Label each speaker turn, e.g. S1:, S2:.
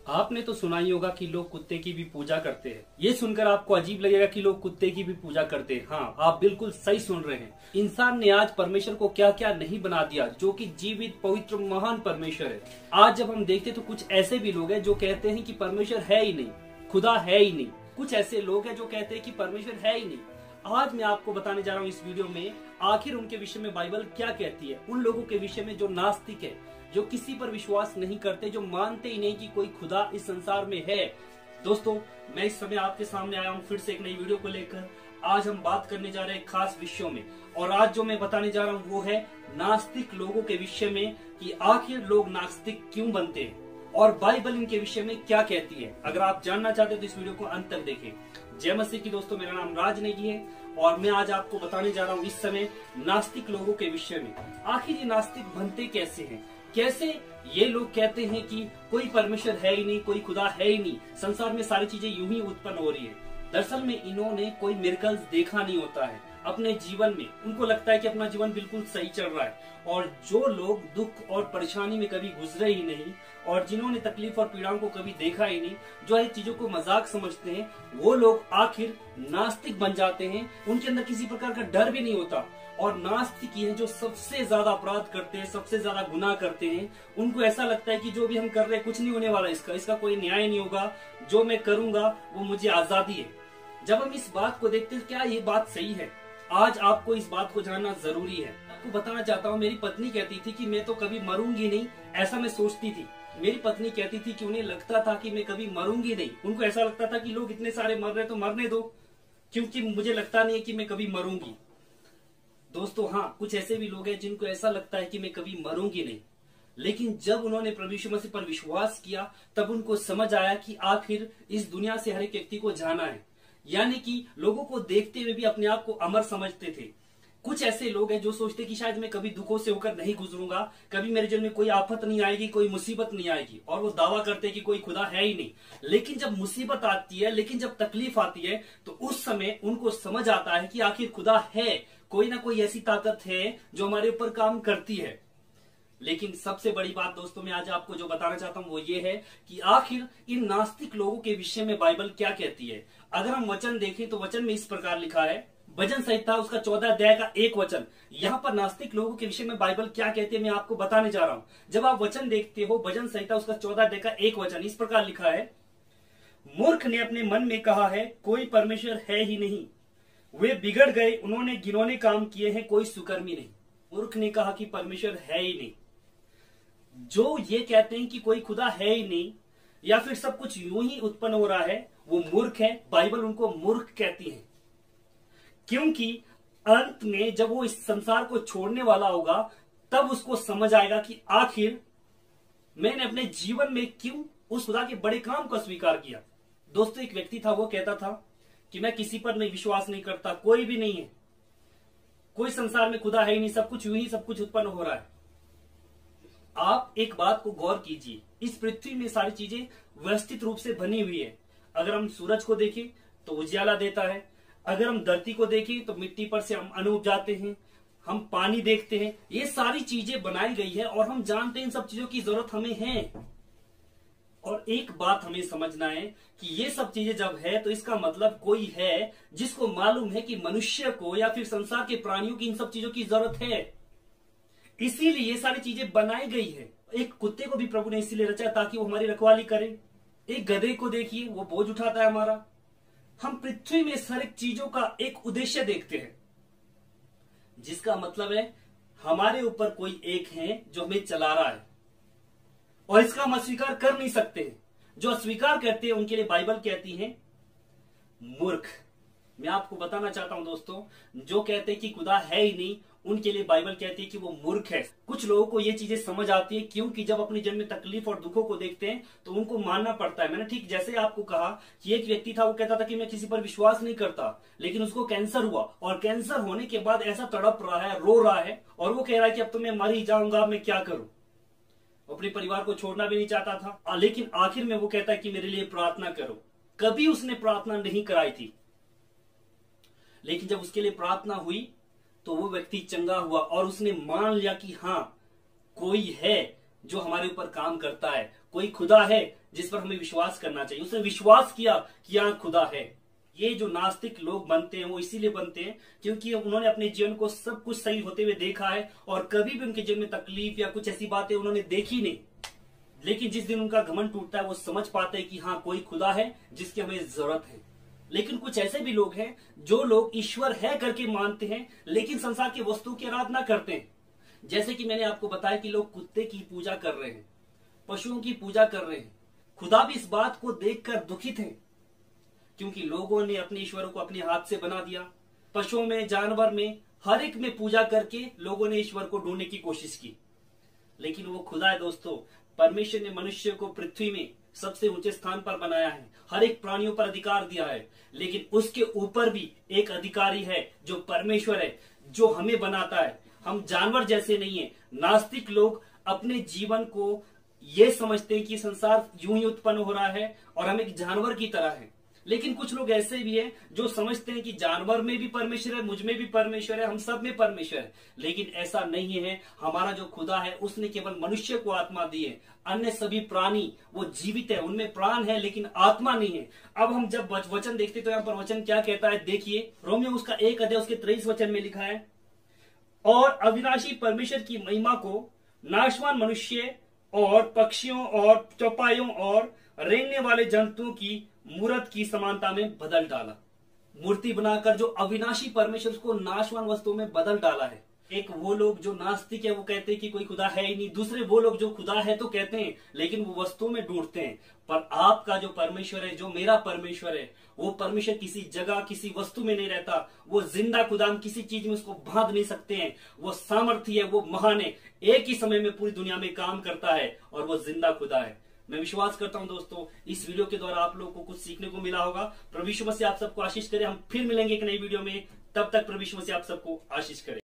S1: आपने तो सुना ही होगा कि लोग कुत्ते की भी पूजा करते हैं। ये सुनकर आपको अजीब लगेगा कि लोग कुत्ते की भी पूजा करते हैं। हाँ, आप बिल्कुल सही सुन रहे हैं। इंसान ने आज परमेश्वर को क्या क्या नहीं बना दिया, जो कि जीवित पवित्र महान परमेश्वर है। आज जब हम देखते तो कुछ ऐसे भी लोग हैं जो कहते हैं कि परमेश्वर है ही नहीं, खुदा है ही नहीं। कुछ ऐसे लोग हैं जो कहते हैं कि परमेश्वर है ही नहीं। आज मैं आपको बताने जा रहा हूँ इस वीडियो में आखिर उनके विषय में बाइबल क्या कहती है। उन लोगों के विषय में जो नास्तिक है, जो किसी पर विश्वास नहीं करते, जो मानते ही नहीं कि कोई खुदा इस संसार में है। दोस्तों, मैं इस समय आपके सामने आया हूँ फिर से एक नई वीडियो को लेकर। आज हम बात करने जा रहे हैं खास विषयों में, और आज जो मैं बताने जा रहा हूँ वो है नास्तिक लोगों के विषय में, कि आखिर लोग नास्तिक क्यों बनते हैं और बाइबल इनके विषय में क्या कहती है। अगर आप जानना चाहते हैं तो इस वीडियो को अंत तक देखें। जय मसीह की दोस्तों, मेरा नाम राज नेगी है और मैं आज आपको बताने जा रहा हूँ इस समय नास्तिक लोगों के विषय में। आखिर ये नास्तिक बनते कैसे हैं, कैसे ये लोग कहते हैं कि कोई परमेश्वर है ही नहीं, कोई खुदा है ही नहीं, संसार में सारी चीजें यूं ही उत्पन्न हो रही है। दरअसल में इन्होंने कोई मिरेकल्स देखा नहीं होता है अपने जीवन में। उनको लगता है कि अपना जीवन बिल्कुल सही चल रहा है। और जो लोग दुख और परेशानी में कभी गुजरे ही नहीं और जिन्होंने तकलीफ और पीड़ाओं को कभी देखा ही नहीं, जो है चीजों को मजाक समझते हैं, वो लोग आखिर नास्तिक बन जाते हैं। उनके अंदर किसी प्रकार का डर भी नहीं होता। और नास्तिक ही हैं जो सबसे ज्यादा अपराध करते हैं, सबसे ज्यादा गुनाह करते हैं। उनको ऐसा लगता है कि जो भी हम कर रहे हैं कुछ नहीं होने वाला, इसका कोई न्याय नहीं होगा, जो मैं करूंगा वो मुझे आजादी है। जब हम इस बात को देखते हैं, क्या ये बात सही है? आज आपको इस बात को जानना जरूरी है। आपको बताना चाहता हूँ, मेरी पत्नी कहती थी कि मैं तो कभी मरूंगी नहीं, ऐसा मैं सोचती थी। मेरी पत्नी कहती थी कि उन्हें लगता था कि मैं कभी मरूंगी नहीं। उनको ऐसा लगता था कि लोग इतने सारे मर रहे तो मरने दो, क्योंकि मुझे लगता नहीं है कि मैं कभी मरूंगी। दोस्तों, हाँ, कुछ ऐसे भी लोग हैं जिनको ऐसा लगता है कि मैं कभी मरूंगी नहीं। लेकिन जब उन्होंने प्रभु यीशु मसीह पर विश्वास किया, तब उनको समझ आया कि आखिर इस दुनिया से हर एक व्यक्ति को जाना है। यानी कि लोगों को देखते हुए भी अपने आप को अमर समझते थे। कुछ ऐसे लोग हैं जो सोचते कि शायद मैं कभी दुखों से होकर नहीं गुजरूंगा, कभी मेरे जीवन में कोई आफत नहीं आएगी, कोई मुसीबत नहीं आएगी, और वो दावा करते हैं कि कोई खुदा है ही नहीं। लेकिन जब मुसीबत आती है, लेकिन जब तकलीफ आती है, तो उस समय उनको समझ आता है कि आखिर खुदा है, कोई ना कोई ऐसी ताकत है जो हमारे ऊपर काम करती है। लेकिन सबसे बड़ी बात दोस्तों, मैं आज आपको जो बताना चाहता हूं वो ये है कि आखिर इन नास्तिक लोगों के विषय में बाइबल क्या कहती है। अगर हम वचन देखें तो वचन में इस प्रकार लिखा है, भजन संहिता उसका 14 अध्याय का 1 वचन। यहाँ पर नास्तिक लोगों के विषय में बाइबल क्या कहती है मैं आपको बताने जा रहा हूं। जब आप वचन देखते हो, भजन संहिता उसका 14 अध्याय का 1 वचन इस प्रकार लिखा है, मूर्ख ने अपने मन में कहा है कोई परमेश्वर है ही नहीं, वे बिगड़ गए, उन्होंने घिनौने काम किए हैं, कोई सुकर्मी नहीं। मूर्ख ने कहा कि परमेश्वर है ही नहीं। जो ये कहते हैं कि कोई खुदा है ही नहीं, या फिर सब कुछ यूं ही उत्पन्न हो रहा है, वो मूर्ख है। बाइबल उनको मूर्ख कहती है, क्योंकि अंत में जब वो इस संसार को छोड़ने वाला होगा, तब उसको समझ आएगा कि आखिर मैंने अपने जीवन में क्यों उस खुदा के बड़े काम को स्वीकार किया। दोस्तों, एक व्यक्ति था, वो कहता था कि मैं किसी पर नहीं विश्वास नहीं करता, कोई भी नहीं है, कोई संसार में खुदा है ही नहीं, सब कुछ यूं ही सब कुछ उत्पन्न हो रहा है। आप एक बात को गौर कीजिए, इस पृथ्वी में सारी चीजें व्यवस्थित रूप से बनी हुई है। अगर हम सूरज को देखें तो उजियाला देता है, अगर हम धरती को देखें तो मिट्टी पर से हम अन्न उपजाते हैं, हम पानी देखते हैं, ये सारी चीजें बनाई गई है और हम जानते हैं इन सब चीजों की जरूरत हमें है। और एक बात हमें समझना है कि ये सब चीजें जब है तो इसका मतलब कोई है जिसको मालूम है कि मनुष्य को या फिर संसार के प्राणियों की इन सब चीजों की जरूरत है, इसीलिए ये सारी चीजें बनाई गई है। एक कुत्ते को भी प्रभु ने इसीलिए रचा ताकि वो हमारी रखवाली करे। एक गधे को देखिए, वो बोझ उठाता है हमारा। हम पृथ्वी में हर एक चीजों का एक उद्देश्य देखते हैं, जिसका मतलब है हमारे ऊपर कोई एक है जो हमें चला रहा है, और इसका हम अस्वीकार कर नहीं सकते। जो अस्वीकार करते हैं उनके लिए बाइबल कहती है मूर्ख। मैं आपको बताना चाहता हूं दोस्तों, जो कहते हैं कि खुदा है ही नहीं, उनके लिए बाइबल कहती है कि वो मूर्ख है। कुछ लोगों को ये चीजें समझ आती है, क्योंकि जब अपने जन्म में तकलीफ और दुखों को देखते हैं तो उनको मानना पड़ता है। मैंने ठीक जैसे आपको कहा कि एक व्यक्ति था, वो कहता था कि मैं किसी पर विश्वास नहीं करता, लेकिन उसको कैंसर हुआ, और कैंसर होने के बाद ऐसा तड़प रहा है, रो रहा है, और वो कह रहा है कि अब तो मैं मर ही जाऊंगा, मैं क्या करूं। अपने परिवार को छोड़ना भी नहीं चाहता था, लेकिन आखिर में वो कहता है कि मेरे लिए प्रार्थना करो। कभी उसने प्रार्थना नहीं कराई थी, लेकिन जब उसके लिए प्रार्थना हुई तो वो व्यक्ति चंगा हुआ और उसने मान लिया कि हाँ, कोई है जो हमारे ऊपर काम करता है, कोई खुदा है जिस पर हमें विश्वास करना चाहिए। उसने विश्वास किया कि यहाँ खुदा है। ये जो नास्तिक लोग बनते हैं वो इसीलिए बनते हैं क्योंकि उन्होंने अपने जीवन को सब कुछ सही होते हुए देखा है और कभी भी उनके जीवन में तकलीफ या कुछ ऐसी बातें उन्होंने देखी नहीं। लेकिन जिस दिन उनका घमंड टूटता है वो समझ पाते हैं कि हाँ कोई खुदा है जिसकी हमें जरूरत है। लेकिन कुछ ऐसे भी लोग हैं जो लोग ईश्वर है करके मानते हैं लेकिन संसार की वस्तु की आराधना करते हैं। जैसे कि मैंने आपको बताया कि लोग कुत्ते की पूजा कर रहे हैं, पशुओं की पूजा कर रहे हैं। खुदा भी इस बात को देखकर दुखित है क्योंकि लोगों ने अपने ईश्वरों को अपने हाथ से बना दिया। पशुओं में, जानवर में, हर एक में पूजा करके लोगों ने ईश्वर को ढूंढने की कोशिश की। लेकिन वो खुदा है दोस्तों। परमेश्वर ने मनुष्य को पृथ्वी में सबसे ऊंचे स्थान पर बनाया है, हर एक प्राणियों पर अधिकार दिया है, लेकिन उसके ऊपर भी एक अधिकारी है जो परमेश्वर है, जो हमें बनाता है। हम जानवर जैसे नहीं है। नास्तिक लोग अपने जीवन को ये समझते हैं कि संसार यूं ही उत्पन्न हो रहा है और हम एक जानवर की तरह है। लेकिन कुछ लोग ऐसे भी हैं जो समझते हैं कि जानवर में भी परमेश्वर है, मुझ में भी परमेश्वर है, हम सब में परमेश्वर है। लेकिन ऐसा नहीं है। हमारा जो खुदा है उसने केवल मनुष्य को आत्मा दी है। अन्य सभी प्राणी वो जीवित है, उनमें प्राण है लेकिन आत्मा नहीं है। अब हम जब वचन देखते तो यहाँ पर वचन क्या कहता है, देखिए रोमियो उसका 1 अध्याय उसके 23 वचन में लिखा है, और अविनाशी परमेश्वर की महिमा को नाशवान मनुष्य और पक्षियों और चौपाइयों और रेंगने वाले जंतुओं की मूर्त की समानता में बदल डाला। मूर्ति बनाकर जो अविनाशी परमेश्वर को नाशवान वस्तुओं में बदल डाला है। एक वो लोग जो नास्तिक है वो कहते हैं कि कोई खुदा है ही नहीं। दूसरे वो लोग जो खुदा है तो कहते हैं लेकिन वो वस्तुओं में ढूंढते हैं। पर आपका जो परमेश्वर है, जो मेरा परमेश्वर है, वो परमेश्वर किसी जगह किसी वस्तु में नहीं रहता। वो जिंदा खुदा, हम किसी चीज में उसको बांध नहीं सकते हैं। वो सामर्थ्य है, वो महान है, एक ही समय में पूरी दुनिया में काम करता है और वो जिंदा खुदा है। मैं विश्वास करता हूं दोस्तों इस वीडियो के द्वारा आप लोगों को कुछ सीखने को मिला होगा। प्रभु यीशु मसीह आप सबको आशीष करे। हम फिर मिलेंगे एक नई वीडियो में। तब तक प्रभु यीशु मसीह आप सबको आशीष करे।